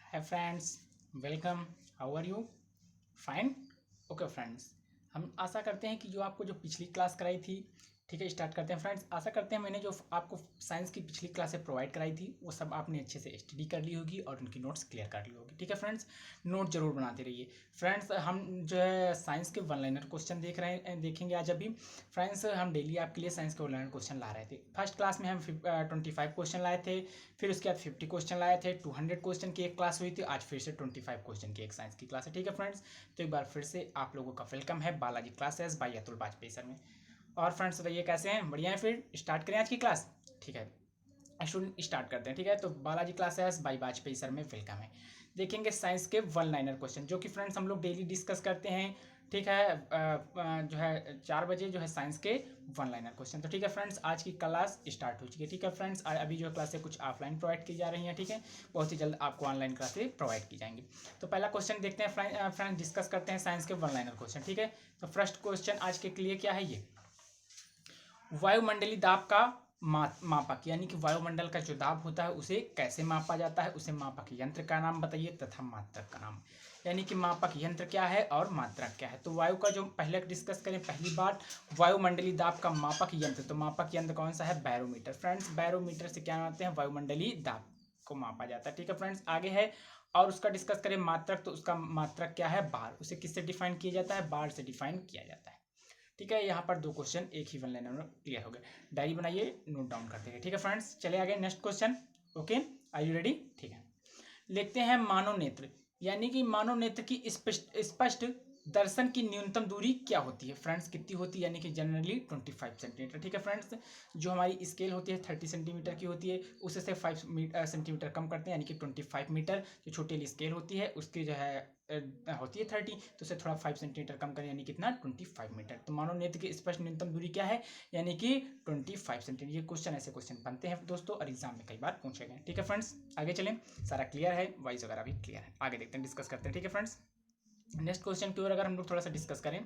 Hi friends, welcome. How are you? Fine. Okay friends, हम आशा करते हैं कि जो आपको जो पिछली क्लास कराई थी, ठीक है, स्टार्ट करते हैं फ्रेंड्स। आशा करते हैं मैंने जो आपको साइंस की पिछली क्लासें प्रोवाइड कराई थी वो सब आपने अच्छे से स्टडी कर ली होगी और उनकी नोट्स क्लियर कर ली होगी। ठीक है फ्रेंड्स, नोट जरूर बनाते रहिए फ्रेंड्स। हम जो है साइंस के वन लाइनर क्वेश्चन देखेंगे आज। अभी फ्रेंड्स हम डेली आपके लिए साइंस के वन लाइनर क्वेश्चन ला रहे थे। फर्स्ट क्लास में हम 25 क्वेश्चन लाए थे, फिर उसके बाद 50 क्वेश्चन लाए थे। 200 क्वेश्चन की एक क्लास हुई थी। आज फिर से 25 क्वेश्चन की एक साइंस की क्लास है। ठीक है फ्रेंड्स, तो एक बार फिर से आप लोगों का वेलकम है Balaji classes by Atul Bajpai sir में। और फ्रेंड्स बताइए कैसे हैं? बढ़िया है? फिर स्टार्ट करें आज की क्लास। ठीक है स्टूडेंट, स्टार्ट करते हैं। ठीक है, तो Balaji classes bye Vajpayee sir में वेलकम है। देखेंगे साइंस के वन लाइनर क्वेश्चन जो कि फ्रेंड्स हम लोग डेली डिस्कस करते हैं। ठीक है, जो है 4 बजे जो है साइंस के वन लाइनर क्वेश्चन। तो ठीक है फ्रेंड्स, आज की क्लास स्टार्ट हो चुकी है। ठीक है फ्रेंड्स, अभी जो क्लासें कुछ ऑफलाइन प्रोवाइड की जा रही हैं। ठीक है, बहुत ही जल्द आपको ऑनलाइन क्लासें प्रोवाइड की जाएंगी। तो पहला क्वेश्चन देखते हैं फ्रेंड्स, डिस्कस करते हैं साइंस के वन लाइनर क्वेश्चन। ठीक है, तो फर्स्ट क्वेश्चन आज के लिए क्या है? ये वायुमंडलीय दाब का मापक, यानी कि वायुमंडल का जो दाब होता है उसे कैसे मापा जाता है, उसे मापक यंत्र का नाम बताइए तथा मात्रक का नाम। यानी कि मापक यंत्र क्या है और मात्रक क्या है। तो वायु का जो पहले डिस्कस करें, पहली बात वायुमंडलीय दाब का मापक यंत्र। तो मापक यंत्र कौन सा है? बैरोमीटर। फ्रेंड्स, बैरोमीटर से क्या मापते हैं? वायुमंडलीय दाब को मापा जाता है। ठीक है फ्रेंड्स, आगे है और उसका डिस्कस करें मात्रक। तो उसका मात्रक क्या है? बार। उसे किससे डिफाइन किया जाता है? बार से डिफाइन किया जाता है। ठीक है, यहाँ पर दो क्वेश्चन एक ही वन लाइनर में क्लियर हो गए। डायरी बनाइए, नोट डाउन करते हैं। ठीक है फ्रेंड्स, चले आगे next question. Okay, are you ready? ठीक है, लिखते हैं मानव नेत्र, यानी कि मानव नेत्र की स्पष्ट दर्शन की न्यूनतम दूरी क्या होती है? फ्रेंड्स कितनी होती है? यानी कि जनरली 25 सेंटीमीटर। ठीक है फ्रेंड्स, जो हमारी स्केल होती है 30 सेंटीमीटर की होती है, उससे 5 सेंटीमीटर कम करते हैं, यानी कि 25 मीटर। जो छोटी वाली स्केल होती है उसकी जो है होती है 30, तो उसे थोड़ा 5 सेंटीमीटर कम करें, यानी कितना? 25 मीटर। तो मानव नेत्र की स्पष्ट न्यूनतम दूरी क्या है? यानी कि 25 सेंटीमीटर। ये क्वेश्चन, ऐसे क्वेश्चन बनते हैं दोस्तों और एग्जाम में कई बार पूछे गए। ठीक है फ्रेंड्स, आगे चलें। सारा क्लियर है, वाइज वगैरह भी क्लियर है। आगे देखते हैं, डिस्कस करते हैं। ठीक है फ्रेंड्स, नेक्स्ट क्वेश्चन की ओर अगर हम लोग थोड़ा सा डिस्कस करें,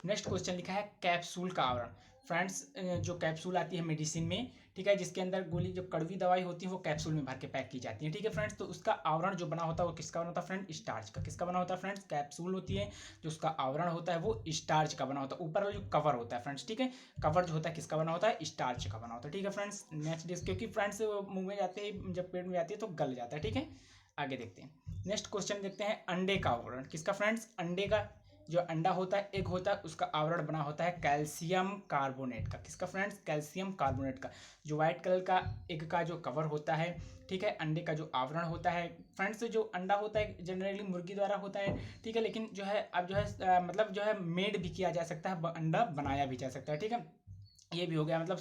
नेक्स्ट क्वेश्चन लिखा है कैप्सूल का आवरण। फ्रेंड्स, जो कैप्सूल आती है मेडिसिन में, ठीक है, जिसके अंदर गोली जो कड़वी दवाई होती है वो कैप्सूल में भर के पैक की जाती है। ठीक है फ्रेंड्स, तो उसका आवरण जो बना होता है वो किसका बना होता है? फ्रेंड, स्टार्च का। किसका बना होता है फ्रेंड्स? कैप्सूल होती है, जो उसका आवरण होता है वो स्टार्च का बना होता है। ऊपर वाला जो कवर होता है फ्रेंड्स, ठीक है, कवर जो होता है किसका बना होता है? स्टार्च का बना होता है। ठीक है फ्रेंड्स, नेक्स्ट, क्योंकि फ्रेंड्स मुंह में जाते ही जब पेट में जाती है तो गल जाता है। ठीक है, आगे देखते हैं। नेक्स्ट क्वेश्चन देखते हैं अंडे का आवरण किसका? फ्रेंड्स, अंडे का जो अंडा होता है, एग होता है, उसका आवरण बना होता है कैल्शियम कार्बोनेट का। किसका फ्रेंड्स? कैल्शियम कार्बोनेट का। जो व्हाइट कलर का एग का जो कवर होता है, ठीक है, अंडे का जो आवरण होता है फ्रेंड्स, जो अंडा होता है जनरली मुर्गी द्वारा होता है। ठीक है, लेकिन जो है अब जो है मतलब जो है मेड भी किया जा सकता है, अंडा बनाया भी जा सकता है। ठीक है, ये भी हो गया, मतलब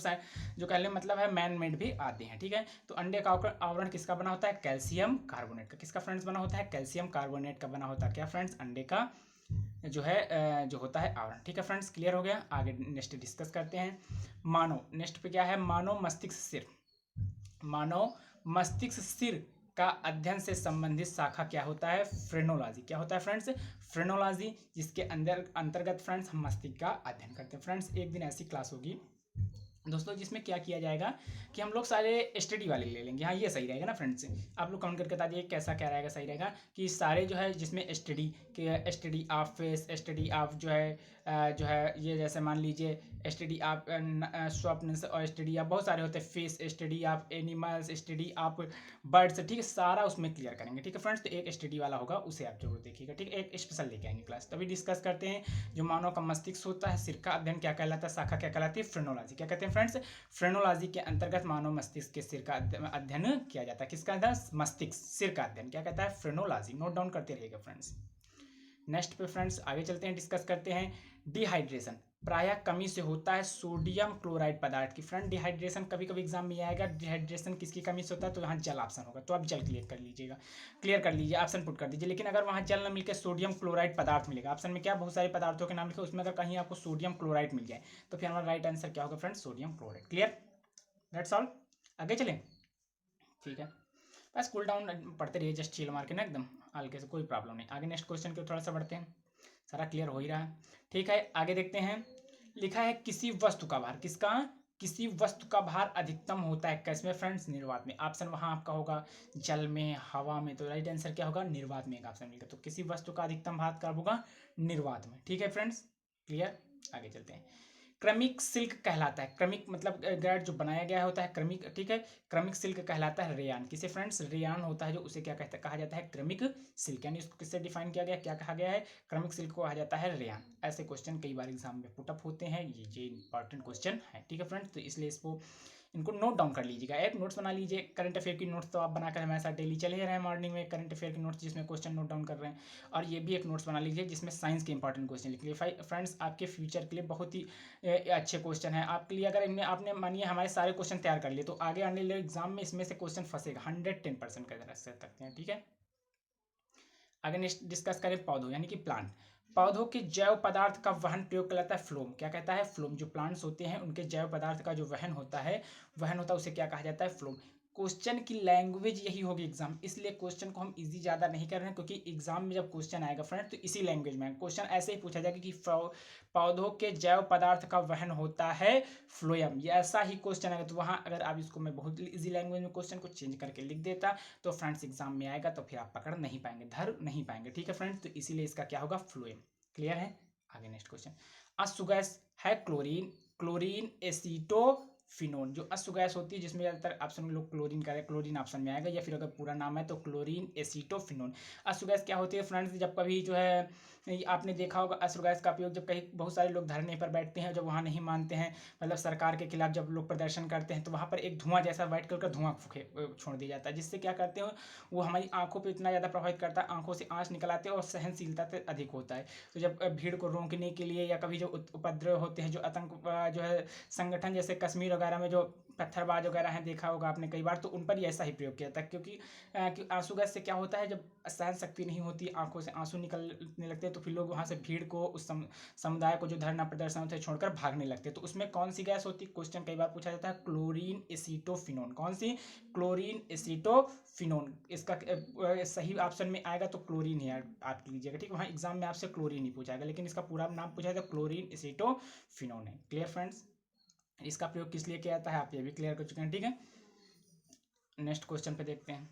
जो कहने मतलब है मैन मेड भी आते हैं। ठीक है, तो अंडे का आवरण किसका बना होता है? कैल्शियम कार्बोनेट का। किसका फ्रेंड्स बना होता है? कैल्शियम कार्बोनेट का बना होता है। क्या फ्रेंड्स? अंडे का जो है जो होता है आवरण। ठीक है फ्रेंड्स, क्लियर हो गया। आगे नेक्स्ट डिस्कस करते हैं। मानव, नेक्स्ट पे क्या है? मानव मस्तिष्क सिर। मानव मस्तिष्क सिर का अध्ययन से संबंधित शाखा क्या होता है? फ्रेनोलॉजी। क्या होता है फ्रेंड्स? फ्रेनोलॉजी, जिसके अंदर अंतर्गत फ्रेंड्स हम मस्तिष्क का अध्ययन करते हैं। फ्रेंड्स, एक दिन ऐसी क्लास होगी दोस्तों जिसमें क्या किया जाएगा कि हम लोग सारे स्टडी वाले ले लेंगे। हाँ, ये सही रहेगा ना फ्रेंड्स? आप लोग कमेंट करके बता दिए कैसा क्या रहेगा, सही रहेगा कि सारे जो है जिसमें स्टडी के study of face, study of जो है ये जैसे मान लीजिए स्टडी ऑफ स्वप्न और स्टडी ऑफ बहुत सारे होते हैं, face study of animals, study of birds. ठीक है, सारा उसमें क्लियर करेंगे। ठीक है फ्रेंड्स, तो एक स्टडी वाला होगा उसे आप जरूर देखिएगा। ठीक है, एक स्पेशल लेके आएंगे क्लास। तभी डिस्कस करते हैं जो मानव का मस्तिष्क होता है, सिर का अध्ययन क्या कहलाता है, शाखा क्या कहलाती है? फ्रेनोलॉजी। क्या कहते हैं फ्रेंड्स? फ्रेनोलॉजी के अंतर्गत मानव मस्तिष्क के सिर का अध्ययन किया जाता है। किसका अध्ययन? मस्तिष्क सिर का अध्ययन क्या कहता है? फ्रेनोलॉजी। नोट डाउन करते रहिएगा फ्रेंड्स। नेक्स्ट पे फ्रेंड्स आगे चलते हैं, डिस्कस करते हैं डिहाइड्रेशन प्रायः कमी से होता है सोडियम क्लोराइड पदार्थ की। फ्रेंड, डिहाइड्रेशन कभी कभी एग्जाम में आएगा, डिहाइड्रेशन किसकी कमी से होता है? तो यहाँ जल ऑप्शन होगा, तो आप जल क्लियर कर लीजिएगा, क्लियर कर लीजिए, ऑप्शन पुट कर दीजिए। लेकिन अगर वहाँ जल न मिलकर सोडियम क्लोराइड पदार्थ मिलेगा, ऑप्शन में क्या बहुत सारे पदार्थों के नाम लिखे, उसमें अगर कहीं आपको सोडियम क्लोराइड मिल जाए तो फिर हमारा राइट आंसर क्या होगा friend? Sodium chloride. Clear, that's all. आगे चलें, ठीक है, बस कूल डाउन पढ़ते रहिए, जस्ट चिल मार के ना एकदम हल्के से, कोई प्रॉब्लम नहीं। आगे नेक्स्ट क्वेश्चन की थोड़ा सा बढ़ते हैं, सारा क्लियर हो ही रहा है। ठीक है, आगे देखते हैं। लिखा है किसी वस्तु का भार, किसका? किसी वस्तु का भार अधिकतम होता है किसमें फ्रेंड्स? निर्वात में। ऑप्शन वहां आपका होगा जल में, हवा में, तो राइट आंसर क्या होगा? निर्वात में एक ऑप्शन मिलेगा। तो किसी वस्तु का अधिकतम भार कब होगा? निर्वात में। ठीक है फ्रेंड्स, क्लियर। आगे चलते हैं। क्रमिक सिल्क कहलाता है, क्रमिक मतलब गाइड जो बनाया गया होता है क्रमिक, ठीक है। क्रमिक सिल्क कहलाता है रेयान, किसे फ्रेंड्स? रेयान होता है जो, उसे क्या कहता कहा जाता है? क्रमिक सिल्क। यानी इसको किससे डिफाइन किया गया, क्या कहा गया है? क्रमिक सिल्क को कहा जाता है रेयान। ऐसे क्वेश्चन कई बार एग्जाम में पुटअप होते हैं, ये इंपॉर्टेंट क्वेश्चन है, ठीक है फ्रेंड्स। तो इसलिए इसको इनको नोट डाउन कर लीजिएगा, एक नोट्स बना लीजिए। करंट अफेयर की नोट्स तो आप बनाकर हमारे साथ डेली चले रहे हैं मॉर्निंग में करंट अफेयर की नोट्स जिसमें क्वेश्चन नोट डाउन कर रहे हैं, और ये भी एक नोट्स बना लीजिए जिसमें साइंस के इंपॉर्टेंट क्वेश्चन लिख लीजिए। फ्रेंड्स आपके फ्यूचर के लिए बहुत ही अच्छे क्वेश्चन है आपके लिए। अगर इनमें आपने मानिए हमारे सारे क्वेश्चन तैयार कर लिए तो आगे आने वाले एग्जाम में इसमें से क्वेश्चन फंसेगा 110% का सकते हैं, ठीक है। आगे नेक्स्ट डिस्कस करें पौधों यानी कि प्लांट। पौधों के जैव पदार्थ का वहन प्रयोग कहलाता है फ्लोम। क्या कहता है? फ्लोम। जो प्लांट्स होते हैं उनके जैव पदार्थ का जो वहन होता है उसे क्या कहा जाता है? फ्लोम। क्वेश्चन की लैंग्वेज यही होगी एग्जाम, इसलिए क्वेश्चन को हम इजी ज़्यादा नहीं कर रहे हैं, क्योंकि एग्जाम में जब क्वेश्चन आएगा फ्रेंड तो इसी लैंग्वेज में क्वेश्चन ऐसे ही पूछा जाएगा कि पौधों के जैव पदार्थ का वहन होता है फ्लोएम, ये ऐसा ही क्वेश्चन आएगा। तो वहाँ अगर आप इसको मैं बहुत इजी लैंग्वेज में क्वेश्चन को चेंज करके लिख देता तो फ्रेंड्स एग्जाम में आएगा तो फिर आप पकड़ नहीं पाएंगे, धर नहीं पाएंगे, ठीक है फ्रेंड्स। तो इसीलिए इसका क्या होगा? फ्लोएम। क्लियर है। आगे नेक्स्ट क्वेश्चन। अशु गैस है क्लोरीन, क्लोरीन एसीटोफिनोन। जो अशु गैस होती है जिसमें ज़्यादातर ऑप्शन में लोग क्लोरीन करें, क्लोरीन ऑप्शन में आएगा, या फिर अगर पूरा नाम है तो क्लोरीन एसीटोफिनोन। अशु गैस क्या होती है फ्रेंड्स? जब कभी जो है आपने देखा होगा अशु गैस का उपयोग जब कहीं बहुत सारे लोग धरने पर बैठते हैं, जब वहाँ नहीं मानते हैं, मतलब सरकार के खिलाफ जब लोग प्रदर्शन करते हैं, तो वहाँ पर एक धुआं जैसा व्हाइट कलर का धुआं छोड़ दिया जाता है, जिससे क्या करते हो वो हमारी आंखों पे इतना ज़्यादा प्रभावित करता है, आंखों से आंच निकल आते हैं और सहनशीलता से अधिक होता है। तो जब भीड़ को रोकने के लिए या कभी जो उपद्रव होते हैं, जो आतंक जो है संगठन जैसे कश्मीर वगैरह में जो पत्थरबाज वगैरह हैं, देखा होगा आपने कई बार, तो उन पर ही ऐसा ही प्रयोग किया था। क्योंकि आंसू गैस से क्या होता है, जब सहन शक्ति नहीं होती, आंखों से आंसू निकलने लगते हैं, तो फिर लोग वहाँ से भीड़ को, उस समुदाय को जो धरना प्रदर्शन होते हैं छोड़कर भागने लगते हैं। तो उसमें कौन सी गैस होती है? क्वेश्चन कई बार पूछा जाता है क्लोरीन एसीटोफिनोन। कौन सी? Chlorine acetophenone. इसका सही ऑप्शन में आएगा तो क्लोरीन ही आप लीजिएगा, ठीक है। वहाँ एग्जाम में आपसे क्लोरीन ही पूछाएगा, लेकिन इसका पूरा नाम पूछा जाएगा क्लोरीन एसीटोफिनोन है। Clear friends. इसका प्रयोग किस लिए किया जाता है आप ये भी क्लियर कर चुके हैं, ठीक है। नेक्स्ट क्वेश्चन पे देखते हैं।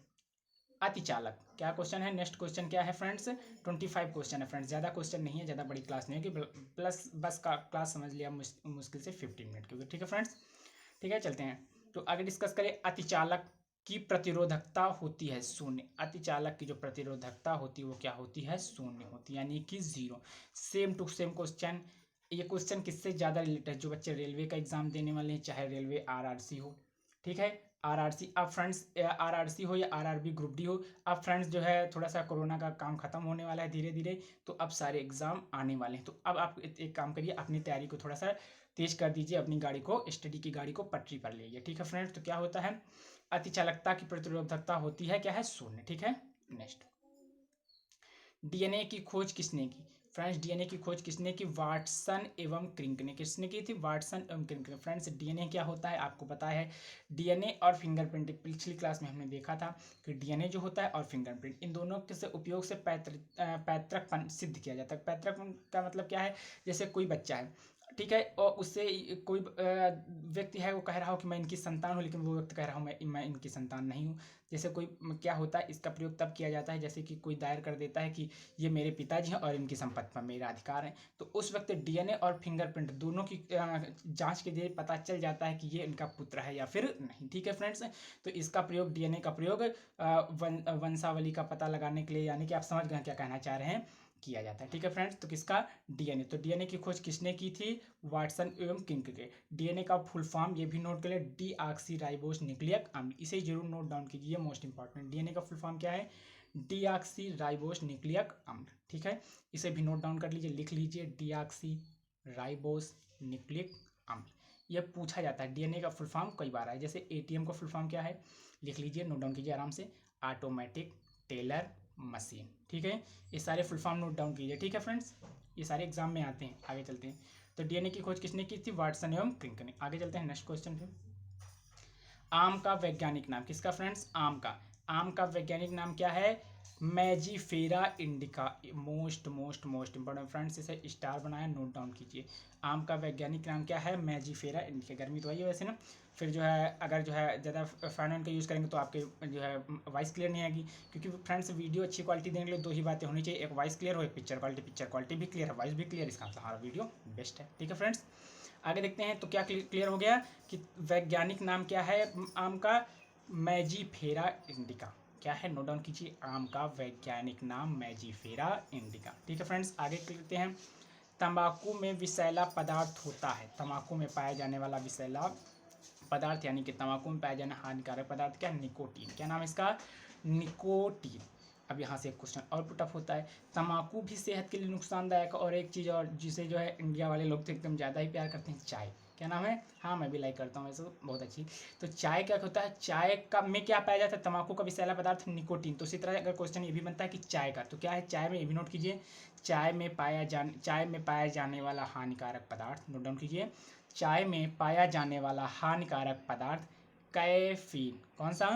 अतिचालक क्या क्वेश्चन है? नेक्स्ट क्वेश्चन क्या है फ्रेंड्स? 25 क्वेश्चन है फ्रेंड्स, ज़्यादा क्वेश्चन नहीं है, ज़्यादा बड़ी क्लास नहीं है कि प्लस बस का क्लास समझ लिया मुश्किल से 15 मिनट की, ठीक है फ्रेंड्स। ठीक है, चलते हैं तो आगे डिस्कस करें। अतिचालक की प्रतिरोधकता होती है शून्य। अतिचालक की जो प्रतिरोधकता होती है वो क्या होती है? शून्य होती है, यानी कि zero. Same to same question. ये क्वेश्चन किससे ज़्यादा रिलेटेड है? जो बच्चे रेलवे का एग्जाम देने वाले हैं, चाहे रेलवे आरआरसी हो, ठीक है, आरआरसी, अब फ्रेंड्स आरआरसी हो या आरआरबी ग्रुप डी हो, अब फ्रेंड्स जो है थोड़ा सा कोरोना का काम खत्म होने वाला है धीरे धीरे, तो अब सारे एग्जाम आने वाले हैं। तो अब आप एक काम करिए, अपनी तैयारी को थोड़ा सा तेज कर दीजिए, अपनी गाड़ी को, स्टडी की गाड़ी को पटरी पर ले, ठीक है फ्रेंड्स। तो क्या होता है? अतिचालकता की प्रतिरोधकता होती है क्या है? शून्य, ठीक है। नेक्स्ट, डीएनए की खोज किसने की? फ्रेंड्स डीएनए की खोज किसने की? वाटसन एवं क्रिंक ने। किसने की थी? वाटसन एवं क्रिंक ने। फ्रेंड्स डीएनए क्या होता है आपको पता है? डीएनए और फिंगरप्रिंट, पिछली क्लास में हमने देखा था कि डीएनए जो होता है और फिंगरप्रिंट, इन दोनों के से उपयोग से पैतृकपन सिद्ध किया जाता है। पैतृकपन का मतलब क्या है? जैसे कोई बच्चा है, ठीक है, और उससे कोई व्यक्ति है वो कह रहा हो कि मैं इनकी संतान हूँ, लेकिन वो व्यक्ति कह रहा हूँ मैं इनकी संतान नहीं हूँ। जैसे कोई क्या होता है, इसका प्रयोग तब किया जाता है जैसे कि कोई दायर कर देता है कि ये मेरे पिताजी हैं और इनकी संपत्ति पर मेरा अधिकार है, तो उस वक्त डीएनए और फिंगरप्रिंट दोनों की जांच के लिए पता चल जाता है कि ये इनका पुत्र है या फिर नहीं, ठीक है फ्रेंड्स। तो इसका प्रयोग, डीएनए का प्रयोग वंशावली का पता लगाने के लिए, यानी कि आप समझ गए क्या कहना चाह रहे हैं, किया जाता है, ठीक है फ्रेंड्स। तो किसका? डीएनए। तो डीएनए की खोज किसने की थी? वाटसन एवं क्रिंक के। डीएनए का फुल फॉर्म ये भी नोट कर ले, डीऑक्सीराइबोस न्यूक्लिक अम्ल, इसे जरूर नोट डाउन कीजिए, मोस्ट इंपॉर्टेंट। डीएनए का फुल फॉर्म क्या है? डीऑक्सीराइबोस न्यूक्लिक अम्ल, ठीक है, इसे भी नोट डाउन कर लीजिए, लिख लीजिए, डीऑक्सीराइबोस न्यूक्लिक अम्ल। यह पूछा जाता है, डीएनए का फुल फॉर्म कई बार है, जैसे एटीएम का फुल फॉर्म क्या है, लिख लीजिए, नोट डाउन कीजिए आराम से, ऑटोमेटिक टेलर मशीन, ठीक है। ये सारे फुल फॉर्म नोट डाउन कीजिए, ठीक है फ्रेंड्स, ये सारे एग्जाम में आते हैं। आगे चलते हैं, तो डीएनए की खोज किसने की थी? वाटसन एवं क्रिंक ने। आगे चलते हैं नेक्स्ट क्वेश्चन पे। आम का वैज्ञानिक नाम, किसका फ्रेंड्स? आम का। आम का वैज्ञानिक नाम क्या है? Mangifera indica. Most most most important friends, इसे स्टार बनाया, नोट डाउन कीजिए। आम का वैज्ञानिक नाम क्या है? Mangifera indica. गर्मी तो आई है वैसे ना, फिर जो है अगर जो है ज़्यादा फ़ैन वैन का यूज़ करेंगे तो आपके जो है वॉइस क्लियर नहीं आएगी, क्योंकि फ्रेंड्स वीडियो अच्छी क्वालिटी देने के लिए दो ही बातें होनी चाहिए, एक वॉइस क्लियर हो, एक पिक्चर क्वालिटी भी क्लियर है, वॉइस भी क्लियर, इसका मतलब हमारा वीडियो बेस्ट है। ठीक है फ्रेंड्स, आगे देखते हैं। तो क्या क्लियर हो गया कि वैज्ञानिक नाम क्या है आम का? मैजीफेरा इंडिका। क्या है? नोट डाउन कीजिए, आम का वैज्ञानिक नाम मैजीफेरा इंडिका। ठीक है फ्रेंड्स, आगे देखते हैं। तंबाकू में विषैला पदार्थ होता है। तंबाकू में पाया जाने वाला विषैला पदार्थ यानी कि तंबाकू में पाया जाने हानिकारक पदार्थ क्या? निकोटीन। क्या नाम है इसका? निकोटीन। अब यहाँ से एक क्वेश्चन और पुटअप होता है, तंबाकू भी सेहत के लिए नुकसानदायक, और एक चीज़ और जिसे जो है इंडिया वाले लोग तो एकदम ज़्यादा ही प्यार करते हैं, चाय। क्या नाम है? हाँ, मैं भी लाइक करता हूँ वैसे तो, बहुत अच्छी। तो चाय क्या होता है? चाय का में क्या पाया जाता है? तंबाकू का विषैला पदार्थ निकोटीन। तो इसी तरह अगर क्वेश्चन ये भी बनता है कि चाय का, तो क्या है चाय में? ये भी नोट कीजिए, चाय में पाया जाने वाला हानिकारक पदार्थ, नोट डाउन कीजिए, चाय में पाया जाने वाला हानिकारक पदार्थ कैफीन। कौन सा?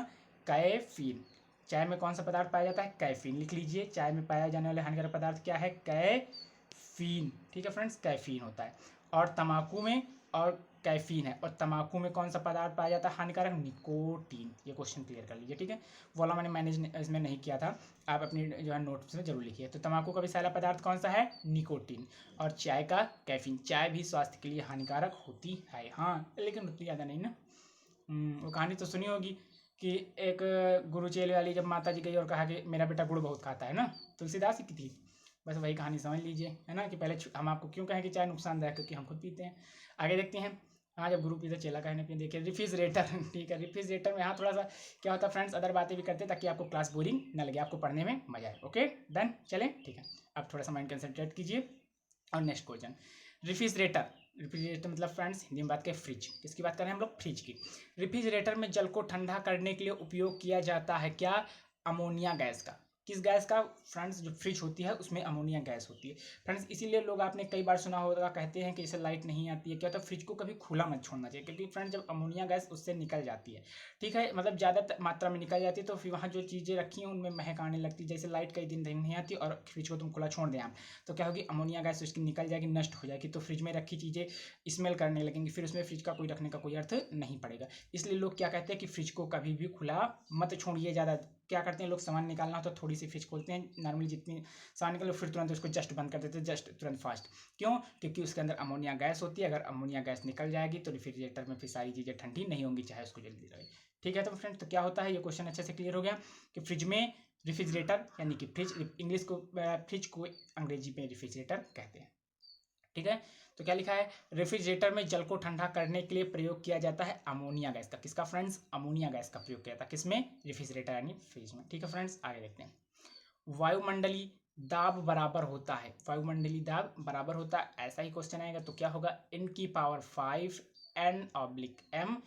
कैफीन। चाय में कौन सा पदार्थ पाया जाता है? कैफीन। लिख लीजिए, चाय में पाया जाने वाले हानिकारक पदार्थ क्या है? कैफीन। ठीक है फ्रेंड्स, कैफीन होता है। और तंबाकू में और कैफीन है, और तंबाकू में कौन सा पदार्थ पाया जाता है हानिकारक? निकोटीन। ये क्वेश्चन क्लियर कर लीजिए। ठीक है, वो वाला मैंने मैनेज इसमें नहीं किया था, आप अपनी जो है नोट्स में जरूर लिखिए। तो तंबाकू का विषैला पदार्थ कौन सा है? निकोटीन। और चाय का कैफीन। चाय भी स्वास्थ्य के लिए हानिकारक होती है, हाँ, लेकिन उतनी ज़्यादा नहीं ना। वो कहानी तो सुनी होगी कि एक गुरु चेले वाली जब माता जी गई और कहा कि मेरा बेटा गुड़ बहुत खाता है ना, तुलसीदास ही की थी, बस वही कहानी समझ लीजिए, है ना, कि पहले हम आपको क्यों कहें कि चाय नुकसानदायक, क्योंकि हम खुद पीते हैं। आगे देखते हैं। हाँ, जब गुरु पीते चेला कहने पे, देखिए रेफ्रिजरेटर। ठीक है, रेफ्रिजरेटर में हाँ थोड़ा सा क्या होता है फ्रेंड्स, अदर बातें भी करते हैं ताकि आपको क्लास बोरिंग ना लगे, आपको पढ़ने में मजा आए। ओके डन, चलें, ठीक है। अब थोड़ा सा माइंड कंसंट्रेट कीजिए। और नेक्स्ट क्वेश्चन, रेफ्रिजरेटर। रेफ्रिजरेटर मतलब फ्रेंड्स हिंदी में बात करें फ्रिज, किसकी बात कर रहे हैं हम लोग? फ्रिज की। रेफ्रिजरेटर में जल को ठंडा करने के लिए उपयोग किया जाता है क्या? अमोनिया गैस का। किस गैस का फ्रेंड्स? जो फ्रिज होती है उसमें अमोनिया गैस होती है फ्रेंड्स, इसीलिए लोग आपने कई बार सुना होगा, कहते हैं कि जैसे लाइट नहीं आती है क्या, तो फ्रिज को कभी खुला मत छोड़ना चाहिए, क्योंकि फ्रेंड्स जब अमोनिया गैस उससे निकल जाती है, ठीक है, मतलब ज़्यादा मात्रा में निकल जाती है, तो फिर वहाँ जो चीज़ें रखी हैं उनमें महक आने लगती है। जैसे लाइट कई दिन नहीं आती और फ्रिज को तुम खुला छोड़ दें आप, तो क्या होगी? अमोनिया गैस उसकी निकल जाएगी, नष्ट हो जाएगी, तो फ्रिज में रखी चीज़ें स्मेल करने लगेंगी, फिर उसमें फ्रिज का कोई रखने का कोई अर्थ नहीं पड़ेगा। इसलिए लोग क्या कहते हैं कि फ्रिज को कभी भी खुला मत छोड़िए। ज़्यादा क्या करते हैं लोग, सामान निकालना हो तो थोड़ी सी फ्रिज खोलते हैं, नॉर्मली जितनी सामान निकलो फिर तुरंत उसको जस्ट बंद कर देते हैं, जस्ट तुरंत फास्ट। क्यों? क्योंकि उसके अंदर अमोनिया गैस होती है, अगर अमोनिया गैस निकल जाएगी तो रेफ्रिजरेटर में फिर सारी चीज़ें ठंडी नहीं होंगी, चाहे उसको जल्दी रहे। ठीक है, तो फ्रेंड्स तो क्या होता है, ये क्वेश्चन अच्छे से क्लियर हो गया कि फ्रिज में रेफ्रिजरेटर यानी कि फ्रिज, इंग्लिश को फ्रिज को अंग्रेजी में रेफ्रिजरेटर कहते हैं। ठीक है, तो क्या लिखा है? रेफ्रिजरेटर में जल को ठंडा करने के लिए प्रयोग किया जाता है अमोनिया गैस का। किसका फ्रेंड्स? अमोनिया गैस का प्रयोग किया जाता है किसमें? रेफ्रिजरेटर यानी फ्रिज में। ठीक है फ्रेंड्स, आगे देखते हैं। वायुमंडलीय दाब बराबर होता है, वायुमंडलीय दाब बराबर होता है, ऐसा ही क्वेश्चन आएगा तो क्या होगा? n⁵ n/m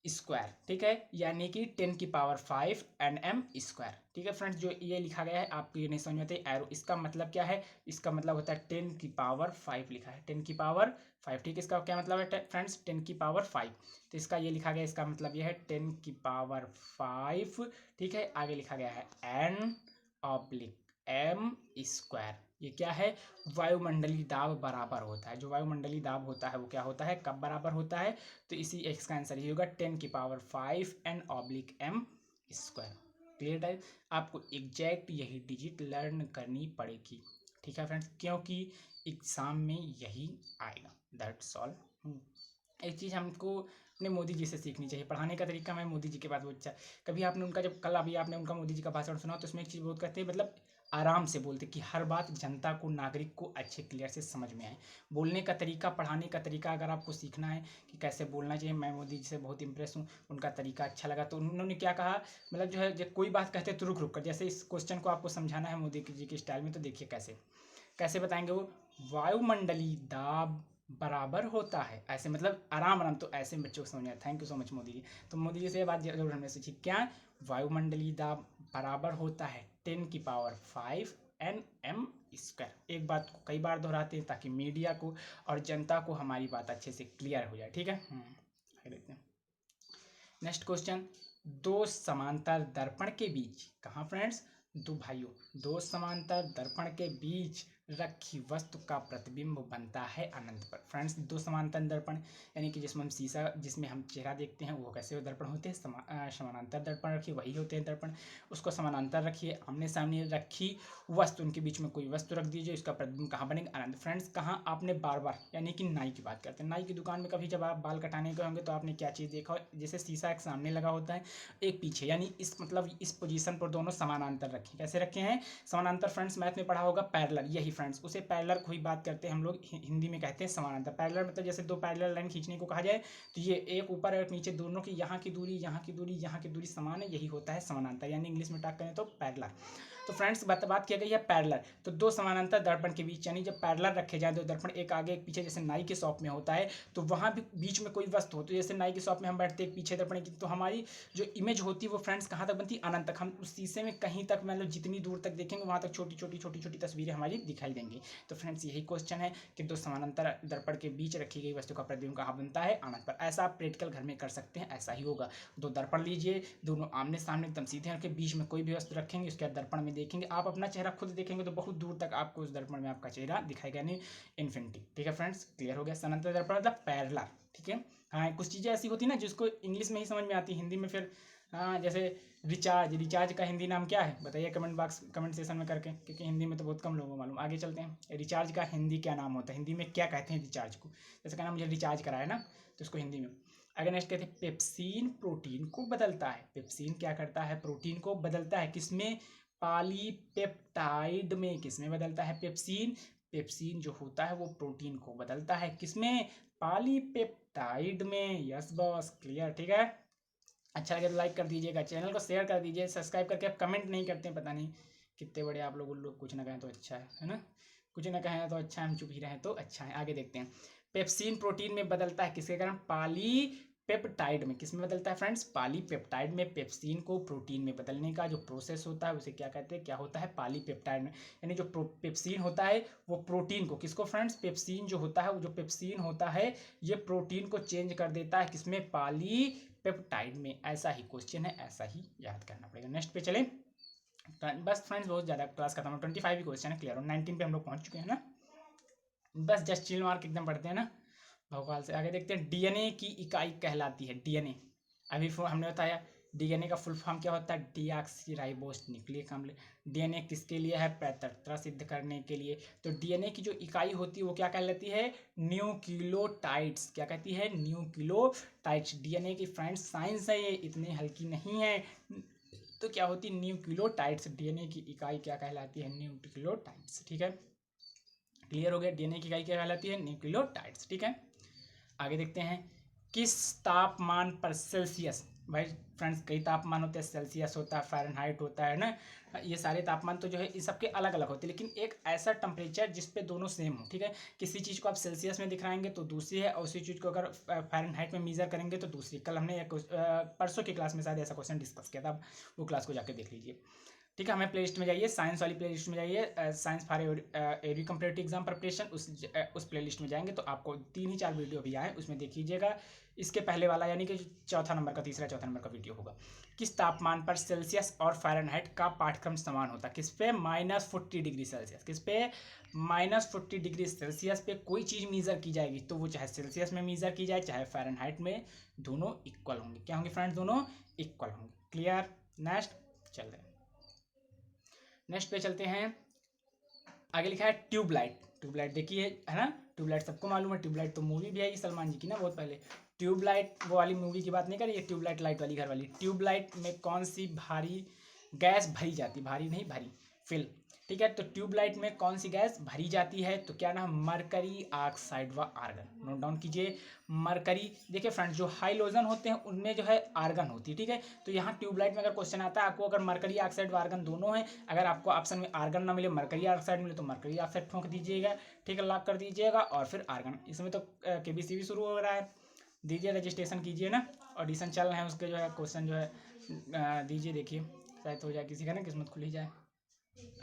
square. ठीक है, यानी कि 10⁵ nm²। ठीक है फ्रेंड्स, जो ये लिखा गया है आपको ये नहीं समझ में आते एरो, इसका मतलब क्या है? इसका मतलब होता है 10⁵ लिखा है, 10⁵। ठीक है, इसका क्या मतलब है फ्रेंड्स? 10⁵। तो इसका ये लिखा गया, इसका मतलब ये है 10⁵। ठीक है, आगे लिखा गया है n/m²। ये क्या है? वायुमंडलीय दाब बराबर होता है। जो वायुमंडलीय दाब होता है वो क्या होता है, कब बराबर होता है? तो इसी इसका आंसर ही होगा 10⁵ n/m²। क्लियर है? आपको एग्जैक्ट यही डिजिट लर्न करनी पड़ेगी। ठीक है फ्रेंड्स, क्योंकि एग्जाम में यही आएगा, दैट्स ऑल। एक चीज़ हमको अपने मोदी जी से सीखनी चाहिए, पढ़ाने का तरीका। मैं मोदी जी के बात बहुत अच्छा, कभी आपने उनका जब कल अभी आपने उनका मोदी जी का भाषण सुना तो उसमें एक चीज़ बहुत कहते हैं, मतलब आराम से बोलते कि हर बात जनता को, नागरिक को अच्छे क्लियर से समझ में आए। बोलने का तरीका, पढ़ाने का तरीका अगर आपको सीखना है कि कैसे बोलना चाहिए, मैं मोदी जी से बहुत इंप्रेस हूँ, उनका तरीका अच्छा लगा। तो उन्होंने क्या कहा, मतलब जो है जब कोई बात कहते तो रुक रुक कर, जैसे इस क्वेश्चन को आपको समझाना है मोदी जी के स्टाइल में, तो देखिए कैसे कैसे बताएंगे वो। वायुमंडलीय दाब बराबर होता है, ऐसे मतलब आराम आराम, तो ऐसे बच्चों को समझ में। Thank you so much Modi ji. तो मोदी जी से ये बात जरूर हमने सीखी, क्या? वायुमंडलीय दाब बराबर होता है 10⁵ nm²। एक बात को कई बार दोहराते हैं ताकि मीडिया को और जनता को हमारी बात अच्छे से क्लियर हो जाए। ठीक है, आगे देखते हैं नेक्स्ट क्वेश्चन। दो समांतर दर्पण के बीच, कहाँ फ्रेंड्स, दो भाइयों, दो समांतर दर्पण के बीच रखी वस्तु का प्रतिबिंब बनता है अनंत पर। फ्रेंड्स दो समांतर दर्पण यानी कि जिसमें हम शीशा, जिसमें हम चेहरा देखते हैं, वो कैसे दर्पण होते हैं, समानांतर दर्पण रखिए, वही होते हैं दर्पण। उसको समानांतर रखिए, आमने सामने रखी वस्तु, उनके बीच में कोई वस्तु रख दीजिए, उसका प्रतिबिंब कहाँ बनेगा, अनंत। फ्रेंड्स कहाँ, आपने बार बार, यानी कि नाई की बात करते हैं, नाई की दुकान में कभी जब आप बाल कटाने गए होंगे तो आपने क्या चीज़ देखा हो, जैसे शीशा एक सामने लगा होता है, एक पीछे, यानी इस मतलब इस पोजीशन पर दोनों समानांतर रखे, कैसे रखे हैं, समानांतर। फ्रेंड्स मैथ में पढ़ा होगा पैरेलल, यही फ्रेंड्स, उसे पैरेलल को ही बात करते हैं हम लोग, हिंदी में कहते हैं समानांतर। पैरेलल मतलब जैसे दो पैरेलल लाइन खींचने को कहा जाए तो ये एक ऊपर और नीचे दोनों की यहाँ की दूरी, यहाँ की दूरी, यहाँ की दूरी समान है, यही होता है समानांतर, यानी इंग्लिश में टाक करें तो पैरेलल। तो फ्रेंड्स बात किया गई है पैरेलल, तो दो समानांतर दर्पण के बीच, यानी जब पैरेलल रखे जाए दो दर्पण, एक आगे एक पीछे, जैसे नाई के शॉप में होता है, तो वहाँ भी बीच में कोई वस्तु हो, तो जैसे नाई की शॉप में हम बैठते हैं पीछे दर्पण की, तो हमारी जो इमेज होती है वो फ्रेंड्स कहाँ तक बनती है, अनंत तक। हम उस शीशे में कहीं तक, मतलब जितनी दूर तक देखेंगे वहाँ तक छोटी छोटी छोटी छोटी तस्वीरें हमारी दिखाई देंगी। तो फ्रेंड्स यही क्वेश्चन है कि दो समानांतर दर्पण के बीच रखी गई वस्तु का प्रतिबिंब कहाँ बनता है, अनंत पर। ऐसा आप प्रैक्टिकल घर में कर सकते हैं, ऐसा ही होगा। दो दर्पण लीजिए, दोनों आमने सामने एकदम सीधे रखे, बीच में कोई भी वस्तु रखेंगे, उसके बाद दर्पण में देखेंगे, आप अपना चेहरा खुद देखेंगे तो बहुत दूर तक आपको उस दर्पण में आपका चेहरा दिखाएगा, नहीं इन्फिनिटी। ठीक है फ्रेंड्स, क्लियर हो गया। समानांतर दर्पण मतलब पैरेलल। ठीक है, हाँ कुछ चीज़ें ऐसी होती है ना जिसको इंग्लिश में ही समझ में आती है, हिंदी में फिर हाँ, जैसे रिचार्ज, रिचार्ज का हिंदी नाम क्या है बताइए कमेंट बॉक्स, कमेंट सेशन में करके, क्योंकि हिंदी में तो बहुत कम लोगों को मालूम। आगे चलते हैं, रिचार्ज का हिंदी क्या नाम होता है, हिंदी में क्या कहते हैं रिचार्ज को, जैसे कहना मुझे रिचार्ज कराया ना, तो उसको हिंदी में। अगर नेक्स्ट कहते हैं पेप्सिन प्रोटीन को बदलता है, पेप्सिन क्या करता है, प्रोटीन को बदलता है, किसमें, पॉलीपेप्टाइड में। किसमें बदलता है पेप्सिन, पेप्सिन जो होता है वो प्रोटीन को बदलता है, किसमें, पॉलीपेप्टाइड में। Yes boss, clear. ठीक है, अच्छा लगे तो लाइक कर दीजिएगा, चैनल को शेयर कर दीजिए, सब्सक्राइब करके आप कमेंट नहीं करते हैं, पता नहीं कितने बड़े आप लोग, उन लोग कुछ ना कहें तो अच्छा है ना, कुछ ना कहें तो अच्छा है, हम चुप ही रहें तो अच्छा है। आगे देखते हैं, पेप्सिन प्रोटीन में बदलता है किसके कारण, पॉलीपेप्टाइड में। किस में बदलता है फ्रेंड्स, पॉलीपेप्टाइड में। पेप्सिन को प्रोटीन में बदलने का जो प्रोसेस होता है उसे क्या कहते हैं, क्या होता है, पॉलीपेप्टाइड में। यानी जो पेप्सिन होता है वो प्रोटीन को, किसको फ्रेंड्स, पेप्सिन जो होता है, जो पेप्सिन होता है ये प्रोटीन को चेंज कर देता है, किसमें, पॉलीपेप्टाइड में। ऐसा ही क्वेश्चन है, ऐसा ही याद करना पड़ेगा। नेक्स्ट पे चले, बस फ्रेंड्स बहुत ज़्यादा क्लास खत्म है, 25 ही क्वेश्चन है, क्लियर हो। 19 पे हम लोग पहुंच चुके हैं ना, बस जस्ट चिल मार्क एकदम पढ़ते हैं ना भोपाल से। आगे देखते हैं, डीएनए की इकाई कहलाती है, डीएनए। अभी हमने बताया डीएनए का फुल फॉर्म क्या होता है, डीऑक्सीराइबोस न्यूक्लिक अम्ल। डीएनए किसके लिए है, पैतृत्व सिद्ध करने के लिए। तो डीएनए की जो इकाई होती है वो क्या कहलाती है, न्यूक्लियोटाइड्स। क्या कहती है, न्यूक्लियोटाइड्स। डीएनए की फ्रेंड्स साइंस है ये, इतनी हल्की नहीं है। तो क्या होती है, न्यूक्लियोटाइड्स। डीएनए की इकाई क्या कहलाती है, न्यूक्लियोटाइड्स। ठीक है, क्लियर हो गया, डीएनए की इकाई क्या कहलाती है, न्यूक्लियोटाइड्स। ठीक है, आगे देखते हैं, किस तापमान पर सेल्सियस, भाई फ्रेंड्स कई तापमान होते हैं, सेल्सियस होता है, फ़ारेनहाइट होता है ना, ये सारे तापमान तो जो है इस सबके अलग अलग होते हैं, लेकिन एक ऐसा टेम्परेचर जिस पे दोनों सेम हो। ठीक है, किसी चीज़ को आप सेल्सियस में दिखाएंगे तो दूसरी है, और उसी चीज़ को अगर फ़ारेनहाइट में मीज़र करेंगे तो दूसरी। कल हमने परसों की क्लास में शायद ऐसा क्वेश्चन डिस्कस किया था, आप वो क्लास को जाकर देख लीजिए। ठीक है, हमें प्ले लिस्ट में जाइए, साइंस वाली प्ले लिस्ट में जाइए, science for every competitive exam preparation, उस प्ले लिस्ट में जाएंगे तो आपको 3 ही 4 वीडियो भी आए, उसमें देख लीजिएगा। इसके पहले वाला यानी कि चौथा नंबर का, तीसरा चौथा नंबर का वीडियो होगा। किस तापमान पर सेल्सियस और फ़ारेनहाइट का पाठ्यक्रम समान होता है, किस पे, -40 डिग्री सेल्सियस। किस पे, -40 डिग्री सेल्सियस पे कोई चीज़ मीज़र की जाएगी तो वो चाहे सेल्सियस में मीज़र की जाए चाहे फ़ारेनहाइट में, दोनों इक्वल होंगे। क्या होंगे फ्रेंड्स, दोनों इक्वल होंगे। क्लियर, नेक्स्ट चल रहे हैं, नेक्स्ट पे चलते हैं। आगे लिखा है ट्यूबलाइट। ट्यूबलाइट देखिए है ना, ट्यूबलाइट सबको मालूम है, ट्यूबलाइट तो मूवी भी आई सलमान जी की ना बहुत पहले। ट्यूबलाइट वो वाली मूवी की बात नहीं करिए, ट्यूबलाइट लाइट वाली घर वाली। ट्यूबलाइट में कौन सी भारी गैस भरी जाती, भारी नहीं भरी, फिल। ठीक है, तो ट्यूबलाइट में कौन सी गैस भरी जाती है, तो क्या नाम, मरकरी ऑक्साइड व आर्गन। नोट डाउन कीजिए, मरकरी। देखिए फ्रेंड्स जो हाइलोजन होते हैं उनमें जो है आर्गन होती है। ठीक है, तो यहाँ ट्यूबलाइट में अगर क्वेश्चन आता है आपको, अगर मरकरी ऑक्साइड व आर्गन दोनों है, अगर आपको ऑप्शन में आर्गन ना मिले, मरकरी ऑक्साइड मिले, तो मरकरी ऑक्साइड ठोक दीजिएगा। ठीक है, लॉक कर दीजिएगा, और फिर आर्गन। इसमें तो केबीसी भी शुरू हो रहा है, दीजिए रजिस्ट्रेशन कीजिए ना, ऑडिशन चल रहे हैं उसके जो है क्वेश्चन जो है दीजिए, देखिए शायद हो जाए किसी का ना किस्मत खुल ही जाए।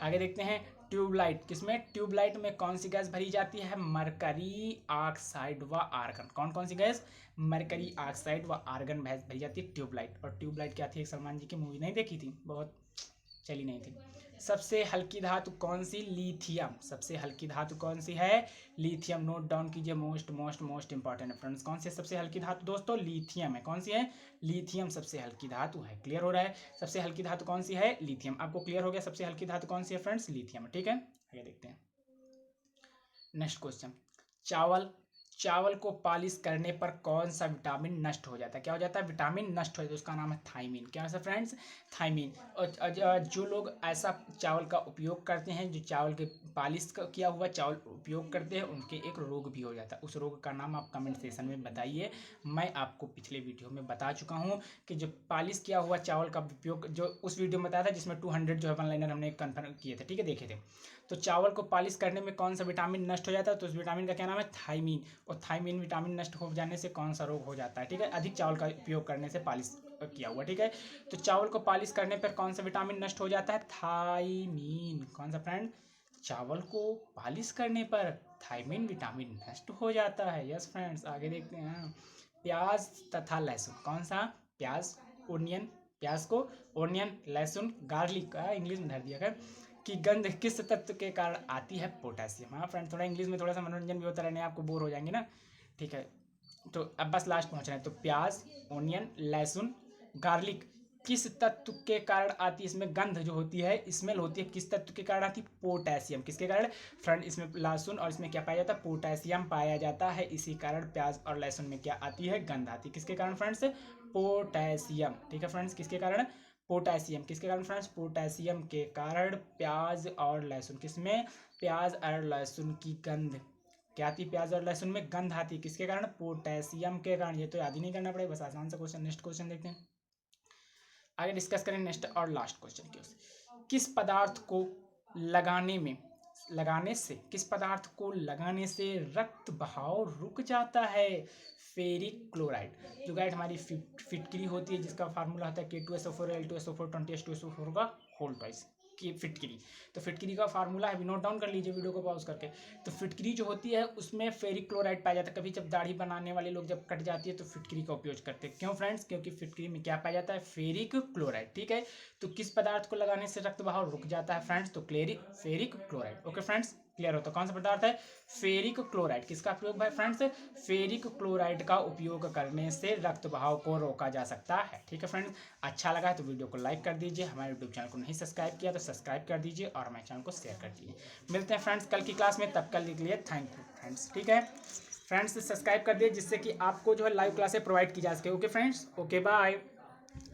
आगे देखते हैं ट्यूबलाइट, किसमें, ट्यूबलाइट में कौन सी गैस भरी जाती है, मरकरी ऑक्साइड व आर्गन। कौन कौन सी गैस, मरकरी ऑक्साइड व आर्गन भरी जाती है ट्यूबलाइट। और ट्यूबलाइट क्या थी, एक सलमान जी की मूवी नहीं देखी थी, बहुत चली नहीं थी। सबसे हल्की धातु कौन सी, लिथियम। सबसे हल्की धातु कौन सी है, लिथियम। नोट डाउन कीजिए, मोस्ट मोस्ट मोस्ट इंपॉर्टेंट है फ्रेंड्स। कौन सी सबसे हल्की धातु दोस्तों, लिथियम है। कौन सी है, लिथियम सबसे हल्की धातु है। क्लियर हो रहा है, सबसे हल्की धातु कौन सी है, लिथियम। आपको क्लियर हो गया सबसे हल्की धातु कौन सी है फ्रेंड्स, लिथियम। ठीक है, आगे देखते हैं नेक्स्ट क्वेश्चन। चावल, चावल को पॉलिश करने पर कौन सा विटामिन नष्ट हो जाता है, क्या हो जाता है, विटामिन नष्ट हो जाता है, उसका नाम है थायमीन। क्या है फ्रेंड्स, थायमीन। और जो लोग ऐसा चावल का उपयोग करते हैं, जो चावल के पॉलिश किया हुआ चावल उपयोग करते हैं, उनके एक रोग भी हो जाता है। उस रोग का नाम आप कमेंट सेक्शन में बताइए। मैं आपको पिछले वीडियो में बता चुका हूँ कि जो पॉलिश किया हुआ चावल का उपयोग, जो उस वीडियो में बताया था जिसमें 200 जो है वन लाइनर हमने कन्फर्म किए थे, ठीक है, देखे थे। तो चावल को पॉलिश करने में कौन सा विटामिन नष्ट हो जाता है, तो उस विटामिन का क्या नाम है, थायमीन। और थायमीन विटामिन नष्ट हो जाने से कौन सा रोग हो जाता है, ठीक है, अधिक चावल का उपयोग करने से पॉलिश किया हुआ, ठीक है। तो चावल को पॉलिश करने पर कौन सा विटामिन नष्ट हो जाता है, थायमीन। कौन सा फ्रेंड, चावल को पॉलिश करने पर थायमीन विटामिन नष्ट हो जाता है। यस फ्रेंड्स, आगे देखते हैं प्याज तथा लहसुन। कौन सा, प्याज, ओनियन, प्याज को ओनियन, लहसुन, गार्लिक का इंग्लिश में धर दिया कर, की गंध किस तत्व के कारण आती है, पोटेशियम। हाँ फ्रेंड, थोड़ा इंग्लिश में थोड़ा सा मनोरंजन भी होता रहने, आपको बोर हो जाएंगे ना, ठीक है। तो अब बस लास्ट पहुंचना है। तो प्याज, ओनियन, लहसुन, गार्लिक किस तत्व के कारण आती है, इसमें गंध जो होती है, स्मेल होती है, किस तत्व के कारण आती है, पोटेशियम। किसके कारण फ्रेंड, इसमें लहसुन और इसमें क्या पाया जाता है, पोटेशियम पाया जाता है। इसी कारण प्याज और लहसुन में क्या आती है, गंध आती है। किसके कारण फ्रेंड्स, पोटेशियम। ठीक है फ्रेंड्स, किसके कारण, पोटेशियम। किसके कारण फ्रेंड्स, पोटेशियम के कारण प्याज और लहसुन, किसमें, प्याज और लहसुन की गंध क्या आती है, प्याज और लहसुन में गंध आती है। किसके कारण, पोटेशियम के कारण। ये तो याद ही नहीं करना पड़ेगा, बस आसान सा क्वेश्चन। नेक्स्ट क्वेश्चन देखते हैं, आगे डिस्कस करें नेक्स्ट और लास्ट क्वेश्चन की। किस पदार्थ को किस पदार्थ को लगाने से रक्त बहाव रुक जाता है, फेरिक क्लोराइड। जो गाइड हमारी फिटकरी होती है, जिसका फार्मूला होता है K2SO4 L2SO4 20H2SO4 का होल ट्वाइस की फिटकरी। तो फिटकरी का फार्मूला है, नोट डाउन कर लीजिए वीडियो को पॉज करके। तो फिटकरी जो होती है उसमें फेरिक क्लोराइड पाया जाता है। कभी जब दाढ़ी बनाने वाले लोग जब कट जाती है तो फिटकरी का उपयोग करते हैं। क्यों फ्रेंड्स, क्योंकि फिटकरी में क्या पाया जाता है, फेरिक क्लोराइड। ठीक है, तो किस पदार्थ को लगाने से रक्त बहाव रुक जाता है फ्रेंड्स, तो ferric chloride. Okay friends, clear होता है। कौन सा पदार्थ है, फेरिक क्लोराइड। किसका प्रयोग है फ्रेंड्स, फेरिक क्लोराइड का उपयोग करने से रक्त बहाव को रोका जा सकता है। ठीक है फ्रेंड्स, अच्छा लगा है तो वीडियो को लाइक कर दीजिए, हमारे यूट्यूब चैनल को नहीं सब्सक्राइब किया तो सब्सक्राइब कर दीजिए और हमारे चैनल को शेयर कर दीजिए। मिलते हैं फ्रेंड्स कल की क्लास में, तब कल के लिए थैंक यू फ्रेंड्स। ठीक है फ्रेंड्स, सब्सक्राइब कर दिए जिससे कि आपको जो है लाइव क्लासें प्रोवाइड की जा सके। Okay friends, okay bye.